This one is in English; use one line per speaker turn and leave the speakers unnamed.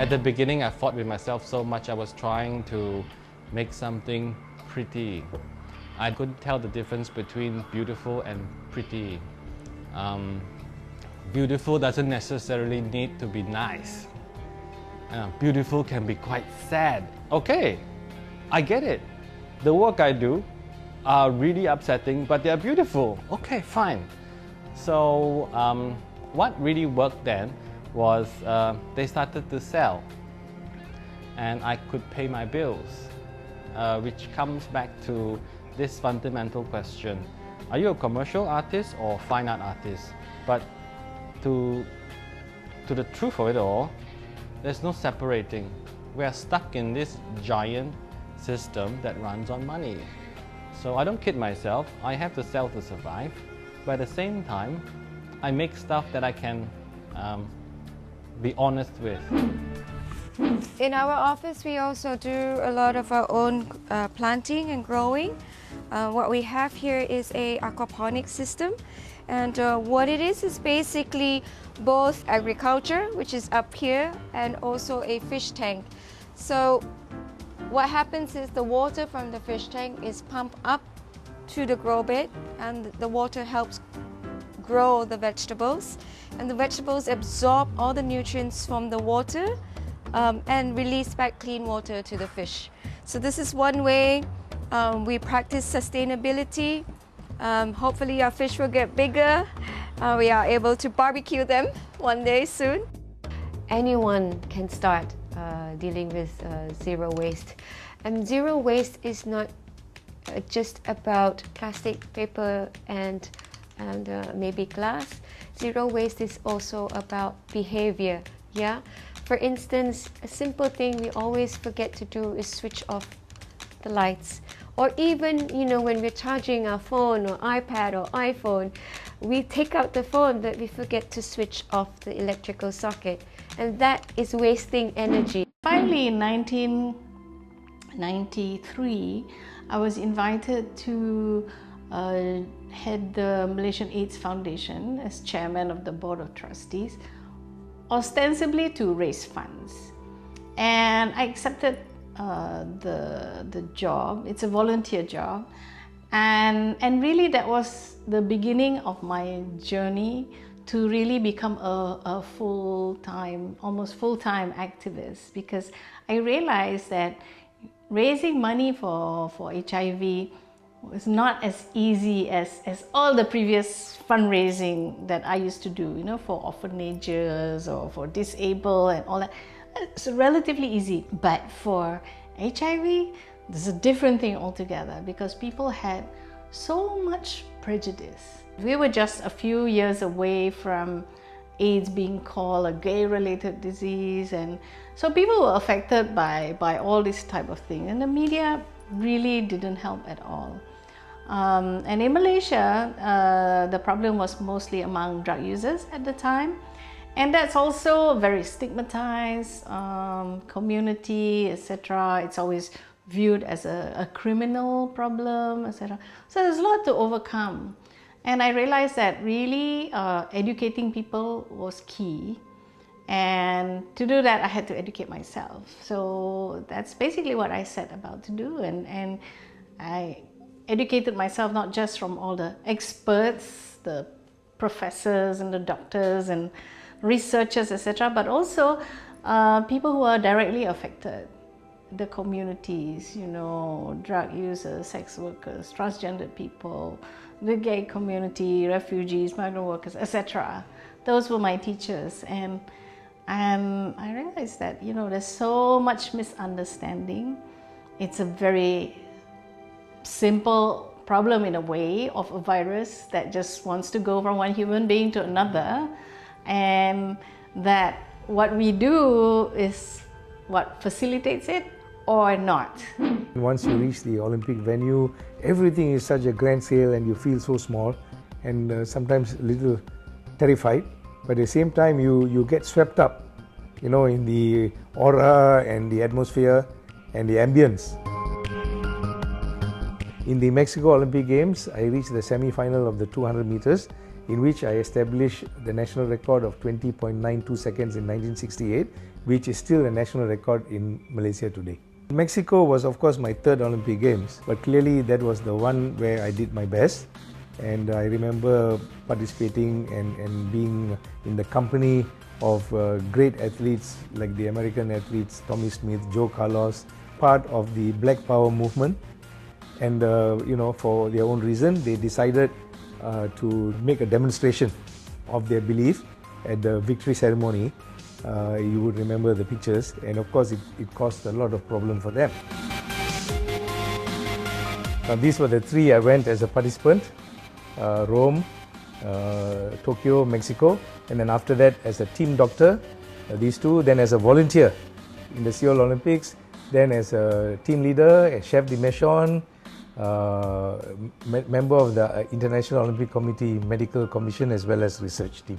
At the beginning, I fought with myself so much. I was trying to make something pretty. I couldn't tell the difference between beautiful and pretty. Beautiful doesn't necessarily need to be nice. Beautiful can be quite sad. Okay, I get it. The work I do are really upsetting, but they're beautiful. Okay, fine. So what really worked then was they started to sell, and I could pay my bills, which comes back to this fundamental question: are you a commercial artist or fine art artist? But to the truth of it all, there's no separating. We are stuck in this giant system that runs on money. So I don't kid myself, I have to sell to survive, but at the same time, I make stuff that I can be honest with.
In our office, we also do a lot of our own planting and growing. What we have here is a aquaponics system, and what it is basically both agriculture, which is up here, and also a fish tank. So what happens is the water from the fish tank is pumped up to the grow bed, and the water helps grow the vegetables, and the vegetables absorb all the nutrients from the water and release back clean water to the fish. So this is one way we practice sustainability. Hopefully our fish will get bigger. We are able to barbecue them one day soon.
Anyone can start dealing with zero waste. And zero waste is not just about plastic, paper, and maybe glass. Zero waste is also about behavior. Yeah. For instance, a simple thing we always forget to do is switch off the lights. Or even, when we're charging our phone or iPad or iPhone, we take out the phone but we forget to switch off the electrical socket. And that is wasting energy.
Finally, in 1993, I was invited to head the Malaysian AIDS Foundation as chairman of the board of trustees, ostensibly to raise funds. And I accepted the job. It's a volunteer job, and really that was the beginning of my journey to really become a almost full-time activist, because I realized that raising money for HIV was not as easy as all the previous fundraising that I used to do, for orphanages or for disabled and all that. It's relatively easy, but for HIV, there's a different thing altogether, because people had so much prejudice. We were just a few years away from AIDS being called a gay-related disease, and so people were affected by all this type of thing, and the media really didn't help at all. And in Malaysia, the problem was mostly among drug users at the time. And that's also very stigmatized community, etc. It's always viewed as a criminal problem, etc. So there's a lot to overcome. And I realized that really educating people was key. And to do that, I had to educate myself. So that's basically what I set about to do. And I educated myself not just from all the experts, the professors and the doctors and researchers, etc., but also people who are directly affected, the communities, drug users, sex workers, transgender people, the gay community, refugees, migrant workers, etc. Those were my teachers, and I realized that there's so much misunderstanding. It's a very simple problem in a way of a virus that just wants to go from one human being to another, and that what we do is what facilitates it or not.
Once you reach the Olympic venue, everything is such a grand scale and you feel so small and sometimes a little terrified, but at the same time you get swept up, in the aura and the atmosphere and the ambience. In the Mexico Olympic Games, I reached the semi-final of the 200 meters, in which I established the national record of 20.92 seconds in 1968, which is still a national record in Malaysia today. Mexico was of course my third Olympic Games, but clearly that was the one where I did my best. And I remember participating and being in the company of great athletes like the American athletes, Tommy Smith, Joe Carlos, part of the Black Power movement. And for their own reason, they decided to make a demonstration of their belief at the victory ceremony. You would remember the pictures, and of course it caused a lot of problem for them. These were the three I went as a participant: Rome, Tokyo, Mexico, and then after that as a team doctor, these two, then as a volunteer in the Seoul Olympics, then as a team leader, a chef de mission, member of the International Olympic Committee Medical Commission, as well as research team.